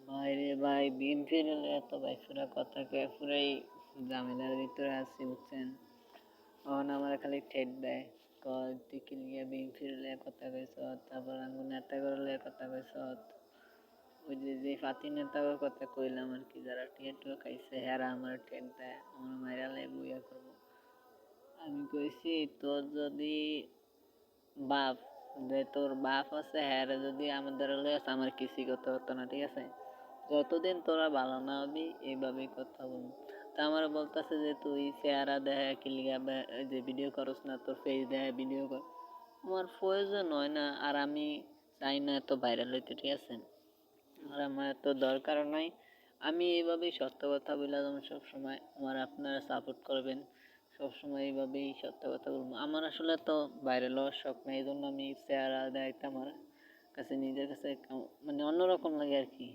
ভাইরে ভাই দিন ফিরলে এত ভাই পুরা কথা কয়ে পুরাই ঝামেলার ভিতরে আছি বুঝছেন। তখন আমার খালি ঠেট দেয়, কয় তুই কি লিয়ে দিন ফিরলে কথা কইস, তারপর আমি নেতা করলে কথা কইস। ওই যে যে ফাতি নেতার কথা কইলাম আর কি, যারা ঠেট খাইছে হেরা আমার ঠেট দেয়, আমার মাইরা লাই বইয়া করবো। আমি কইছি তোর যদি বাপ, যে তোর বাপ আছে হ্যাঁ যদি আমাদের লয়ে আমার কিছুই করতে পারতো না, ঠিক আছে। যতদিন তোরা ভালো না হবি এইভাবেই কথা বলবো। তা আমার বলতেছে যে তুই চেহারা দেখে কি লিগা যে ভিডিও করস না, তোর ফেস দেখে ভিডিও কর। আমার প্রয়োজন হয় না, আর আমি চাই না এত ভাইরাল হইতে, ঠিক আছে। আর আমার এত দরকারও নাই। আমি এইভাবেই সত্য কথা বলে যেমন সবসময় আমার আপনারা সাপোর্ট করবেন, সবসময় এইভাবেই সত্য কথা বলবো। আমার আসলে তো ভাইরাল হওয়ার শখ নাই, এই জন্য আমি চেহারা দেখতে আমার কাছে নিজের কাছে মানে অন্যরকম লাগে আর কি।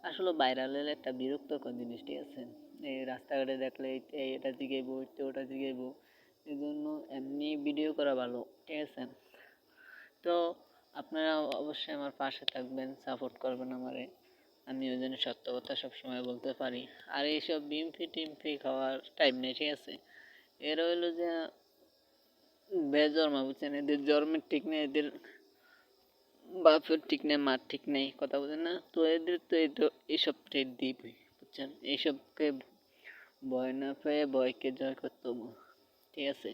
আসলে ভাইরাল হলে একটা বিরক্তকর জিনিস, ঠিক আছে। এই রাস্তাঘাটে দেখলে এটা জিগাইবো, ওটা জিগাইবো, এই জন্য এমনি ভিডিও করা ভালো, ঠিক আছে। তো আপনারা অবশ্যই আমার পাশে থাকবেন, সাপোর্ট করবেন আমারে, আমি ওই জন্য সত্য কথা সবসময় বলতে পারি। আর এইসব বিমফি টিমফি খাওয়ার টাইম নেই, ঠিক আছে। এর হইলো যে বেজন্মা বুঝছেন, এদের জন্মের ঠিক নেই, এদের বাপের ঠিক নেই, মার ঠিক নেই, কথা বুঝেন না তো। এদের তো এইসব ট্রেড দিবই বুঝছেন, এইসবকে ভয় না পেয়ে ভয়কে জয় করতে হবে, ঠিক আছে।